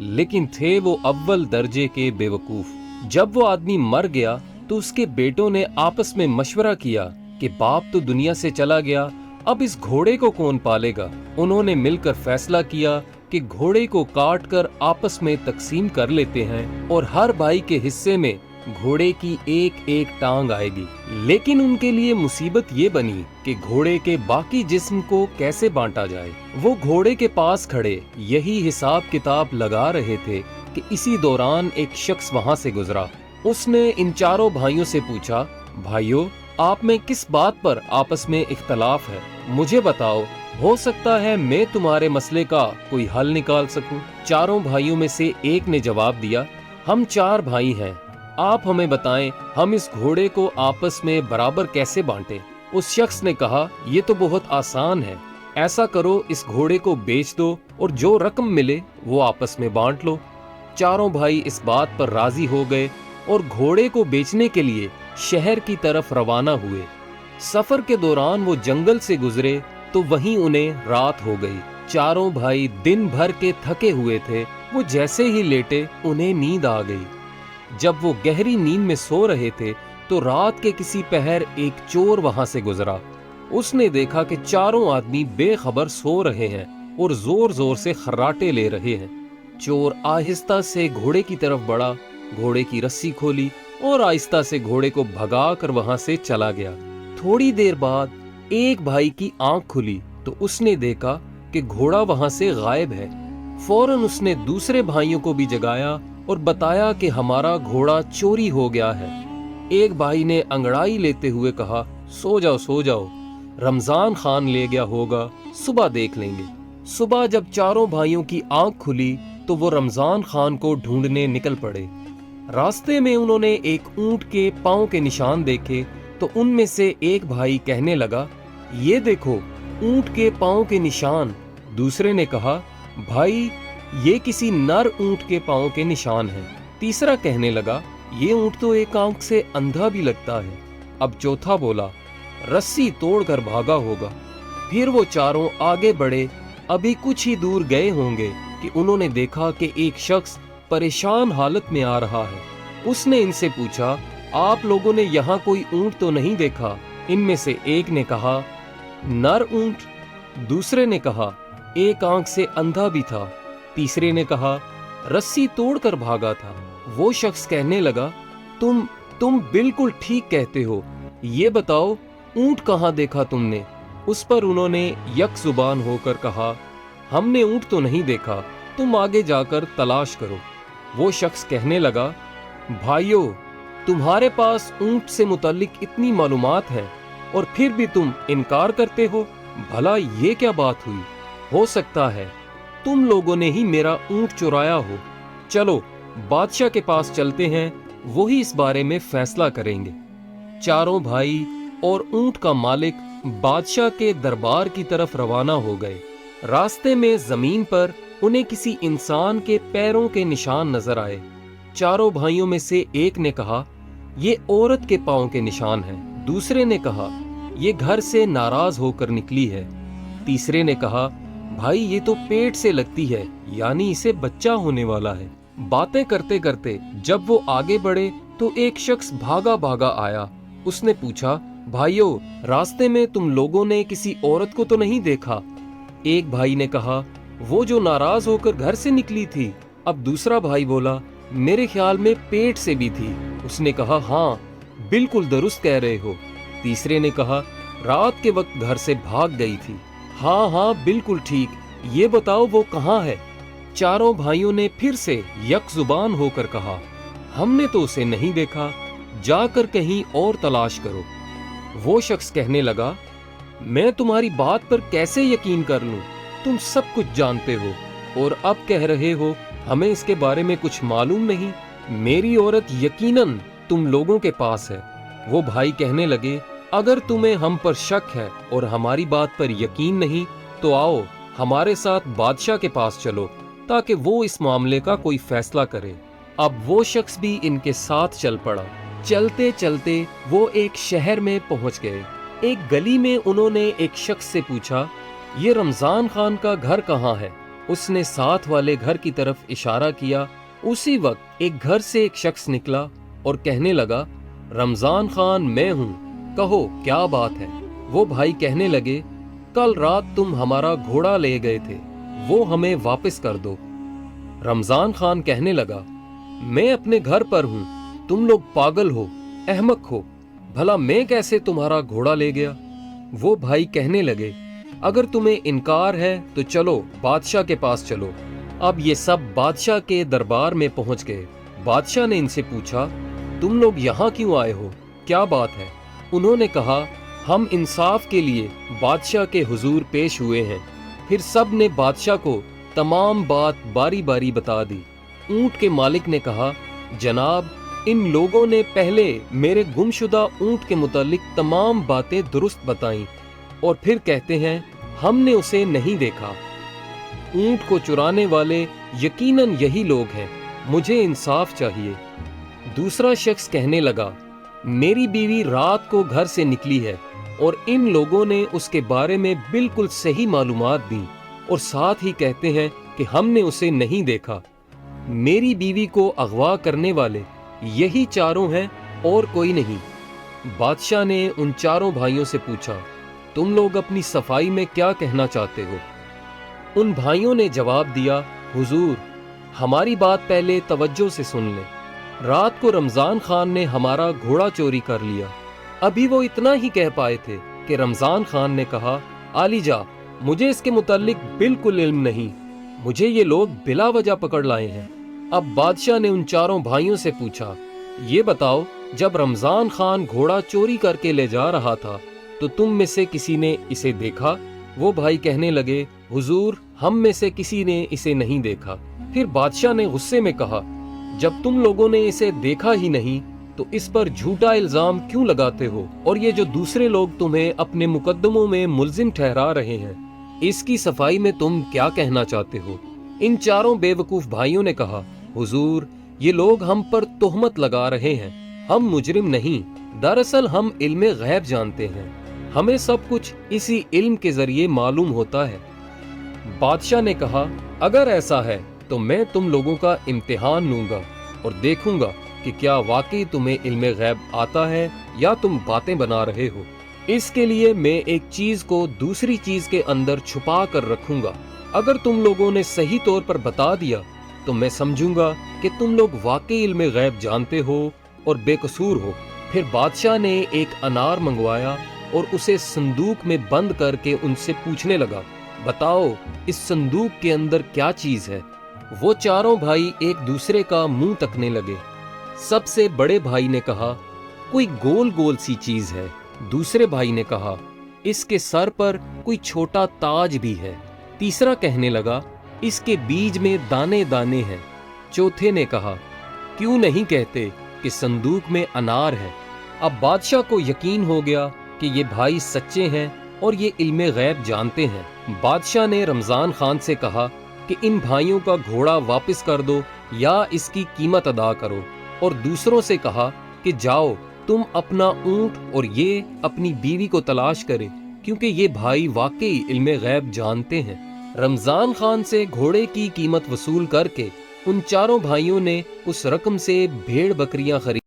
लेकिन थे वो अव्वल दर्जे के बेवकूफ। जब वो आदमी मर गया तो उसके बेटों ने आपस में मशवरा किया कि बाप तो दुनिया से चला गया, अब इस घोड़े को कौन पालेगा। उन्होंने मिलकर फैसला किया कि घोड़े को काट कर आपस में तकसीम कर लेते हैं और हर भाई के हिस्से में घोड़े की एक एक टांग आएगी। लेकिन उनके लिए मुसीबत ये बनी कि घोड़े के बाकी जिस्म को कैसे बांटा जाए। वो घोड़े के पास खड़े यही हिसाब किताब लगा रहे थे कि इसी दौरान एक शख्स वहां से गुजरा। उसने इन चारों भाइयों से पूछा, भाइयों, आप में किस बात पर आपस में इख्तलाफ है? मुझे बताओ, हो सकता है मैं तुम्हारे मसले का कोई हल निकाल सकूं। चारों भाइयों में से एक ने जवाब दिया, हम 4 भाई हैं, आप हमें बताएं हम इस घोड़े को आपस में बराबर कैसे बांटें। उस शख्स ने कहा, ये तो बहुत आसान है, ऐसा करो इस घोड़े को बेच दो और जो रकम मिले वो आपस में बांट लो। चारों भाई इस बात पर राजी हो गए और घोड़े को बेचने के लिए शहर की तरफ रवाना हुए। सफर के दौरान वो जंगल से गुजरे तो वहीं उन्हें रात हो गई। चारों भाई दिन भर के थके हुए थे। वो जैसे ही लेटे उन्हें नींद आ गई। जब वो गहरी नींद में सो रहे थे तो रात के किसी पहर एक चोर वहां से गुजरा। उसने देखा कि चारों आदमी बेखबर सो रहे हैं और जोर जोर से खर्राटे ले रहे हैं। चोर आहिस्ता से घोड़े की तरफ बढ़ा, घोड़े की रस्सी खोली और आहिस्ता से घोड़े को भगा कर वहां से चला गया। थोड़ी देर बाद एक भाई की आंख खुली तो उसने देखा कि घोड़ा वहां से गायब है। फौरन उसने दूसरे भाइयों को भी जगाया और बताया कि हमारा घोड़ा चोरी हो गया है। एक भाई ने अंगड़ाई लेते हुए कहा, सो जाओ, रमजान खान ले गया होगा, सुबह देख लेंगे। सुबह जब चारों भाइयों की आंख खुली तो वो रमजान खान को ढूंढने निकल पड़े। रास्ते में उन्होंने एक ऊंट के पांव के निशान देखे तो उनमें से एक भाई कहने लगा, ये देखो ऊंट के पांव के निशान। दूसरे ने कहा, भाई ये किसी नर ऊंट के पांव के निशान हैं। तीसरा कहने लगा, ये ऊंट तो एक आंख से अंधा भी लगता है। अब चौथा बोला, रस्सी तोड़कर भागा होगा। फिर वो चारों आगे बढ़े। अभी कुछ ही दूर गए होंगे कि उन्होंने देखा कि एक शख्स परेशान हालत में आ रहा है। उसने इनसे पूछा, आप लोगों ने यहाँ कोई ऊंट तो नहीं देखा? इनमें से एक ने कहा, नर ऊंट। दूसरे ने कहा, एक आंख से अंधा भी था। तीसरे ने कहा, रस्सी तोड़कर भागा था। वो शख्स कहने लगा, तुम बिल्कुल ठीक कहते हो, ये बताओ ऊंट कहाँ देखा तुमने? उस पर उन्होंने यक जुबान होकर कहा, हमने ऊंट तो नहीं देखा, तुम आगे जाकर तलाश करो। वो शख्स कहने लगा, भाइयों, तुम्हारे पास ऊंट से मुतल्लिक इतनी मालूमात है और फिर भी तुम इनकार करते हो, भला ये क्या बात हुई? हो सकता है तुम लोगों ने ही मेरा ऊंट चुराया हो। चलो बादशाह के पास चलते हैं, वही इस बारे में फैसला करेंगे। चारों भाई और ऊंट का मालिक बादशाह के दरबार की तरफ रवाना हो गए। रास्ते में जमीन पर उन्हें किसी इंसान के पैरों के निशान नजर आए। चारों भाइयों में से एक ने कहा, ये औरत के पांव के निशान हैं। दूसरे ने कहा, ये घर से नाराज होकर निकली है। तीसरे ने कहा, भाई ये तो पेट से लगती है, यानी इसे बच्चा होने वाला है। बातें करते करते जब वो आगे बढ़े तो एक शख्स भागा भागा आया। उसने पूछा, भाइयों, रास्ते में तुम लोगों ने किसी औरत को तो नहीं देखा? एक भाई ने कहा, वो जो नाराज होकर घर से निकली थी। अब दूसरा भाई बोला, मेरे ख्याल में पेट से भी थी। उसने कहा, हाँ बिल्कुल दुरुस्त कह रहे हो। तीसरे ने कहा, रात के वक्त घर से भाग गई थी। हाँ बिल्कुल ठीक, ये बताओ वो कहाँ है? चारों भाइयों ने फिर से यक जुबान होकर कहा, हमने तो उसे नहीं देखा, जाकर कहीं और तलाश करो। वो शख्स कहने लगा, मैं तुम्हारी बात पर कैसे यकीन कर लूं? तुम सब कुछ जानते हो और अब कह रहे हो हमें इसके बारे में कुछ मालूम नहीं। मेरी औरत यकीनन तुम लोगों के पास है। वो भाई कहने लगे, अगर तुम्हें हम पर शक है और हमारी बात पर यकीन नहीं तो आओ हमारे साथ बादशाह के पास चलो ताकि वो इस मामले का कोई फैसला करे। अब वो शख्स भी इनके साथ चल पड़ा। चलते चलते वो एक शहर में पहुंच गए। एक गली में उन्होंने एक शख्स से पूछा, ये रमजान खान का घर कहाँ है? اس نے ساتھ والے گھر کی طرف اشارہ کیا۔ اسی وقت ایک گھر سے ایک شخص نکلا اور کہنے لگا، رمضان خان میں ہوں، کہو کیا بات ہے؟ وہ بھائی کہنے لگے، کل رات تم ہمارا گھوڑا لے گئے تھے، وہ ہمیں واپس کر دو۔ رمضان خان کہنے لگا، میں اپنے گھر پر ہوں، تم لوگ پاگل ہو، احمق ہو، بھلا میں کیسے تمہارا گھوڑا لے گیا؟ وہ بھائی کہنے لگے، اگر تمہیں انکار ہے تو چلو بادشاہ کے پاس چلو۔ اب یہ سب بادشاہ کے دربار میں پہنچ گئے۔ بادشاہ نے ان سے پوچھا، تم لوگ یہاں کیوں آئے ہو؟ کیا بات ہے؟ انہوں نے کہا، ہم انصاف کے لیے بادشاہ کے حضور پیش ہوئے ہیں۔ پھر سب نے بادشاہ کو تمام بات باری باری بتا دی۔ اونٹ کے مالک نے کہا، جناب، ان لوگوں نے پہلے میرے گمشدہ اونٹ کے متعلق تمام باتیں درست بتائیں اور پھر کہتے ہیں ہم نے اسے نہیں دیکھا۔ اونٹ کو چرانے والے یقیناً یہی لوگ ہیں، مجھے انصاف چاہیے۔ دوسرا شخص کہنے لگا، میری بیوی رات کو گھر سے نکلی ہے اور ان لوگوں نے اس کے بارے میں بالکل صحیح معلومات دیں اور ساتھ ہی کہتے ہیں کہ ہم نے اسے نہیں دیکھا۔ میری بیوی کو اغوا کرنے والے یہی چاروں ہیں اور کوئی نہیں۔ بادشاہ نے ان چاروں بھائیوں سے پوچھا، تم لوگ اپنی صفائی میں کیا کہنا چاہتے ہو؟ ان بھائیوں نے جواب دیا، حضور، ہماری بات پہلے توجہ سے سن لیں۔ رات کو رمضان خان نے ہمارا گھوڑا چوری کر لیا۔ ابھی وہ اتنا ہی کہہ پائے تھے کہ رمضان خان نے کہا، عالی جا، مجھے اس کے متعلق بالکل علم نہیں، مجھے یہ لوگ بلا وجہ پکڑ لائے ہیں۔ اب بادشاہ نے ان چاروں بھائیوں سے پوچھا، یہ بتاؤ، جب رمضان خان گھوڑا چوری کر کے لے جا رہا تھا تو تم میں سے کسی نے اسے دیکھا؟ وہ بھائی کہنے لگے، حضور، ہم میں سے کسی نے اسے نہیں دیکھا۔ پھر بادشاہ نے غصے میں کہا، جب تم لوگوں نے اسے دیکھا ہی نہیں تو اس پر جھوٹا الزام کیوں لگاتے ہو؟ اور یہ جو دوسرے لوگ تمہیں اپنے مقدموں میں ملزم ٹھہرا رہے ہیں، اس کی صفائی میں تم کیا کہنا چاہتے ہو؟ ان چاروں بے وقوف بھائیوں نے کہا، حضور، یہ لوگ ہم پر تہمت لگا رہے ہیں، ہم مجرم نہیں، دراصل ہم علم غیب جانتے ہیں، ہمیں سب کچھ اسی علم کے ذریعے معلوم ہوتا ہے۔ بادشاہ نے کہا، اگر ایسا ہے تو میں تم لوگوں کا امتحان لوں گا اور دیکھوں گا کہ کیا واقعی تمہیں علم غیب آتا ہے یا تم باتیں بنا رہے ہو۔ اس کے لیے میں ایک چیز کو دوسری چیز کے اندر چھپا کر رکھوں گا۔ اگر تم لوگوں نے صحیح طور پر بتا دیا تو میں سمجھوں گا کہ تم لوگ واقعی علم غیب جانتے ہو اور بے قصور ہو۔ پھر بادشاہ نے ایک انار منگوایا اور اسے صندوق میں بند کر کے ان سے پوچھنے لگا، بتاؤ اس صندوق کے اندر کیا چیز ہے؟ وہ چاروں بھائی ایک دوسرے کا منہ تکنے لگے۔ سب سے بڑے بھائی نے کہا، کوئی گول گول سی چیز ہے۔ دوسرے بھائی نے کہا، اس کے سر پر کوئی چھوٹا تاج بھی ہے۔ تیسرا کہنے لگا، اس کے بیج میں دانے دانے ہیں۔ چوتھے نے کہا، کیوں نہیں کہتے کہ صندوق میں انار ہے؟ اب بادشاہ کو یقین ہو گیا کہ یہ بھائی سچے ہیں اور یہ علم غیب جانتے ہیں۔ بادشاہ نے رمضان خان سے کہا کہ ان بھائیوں کا گھوڑا واپس کر دو یا اس کی قیمت ادا کرو، اور دوسروں سے کہا کہ جاؤ تم اپنا اونٹ اور یہ اپنی بیوی کو تلاش کرے، کیونکہ یہ بھائی واقعی علم غیب جانتے ہیں۔ رمضان خان سے گھوڑے کی قیمت وصول کر کے ان چاروں بھائیوں نے اس رقم سے بھیڑ بکریاں خرید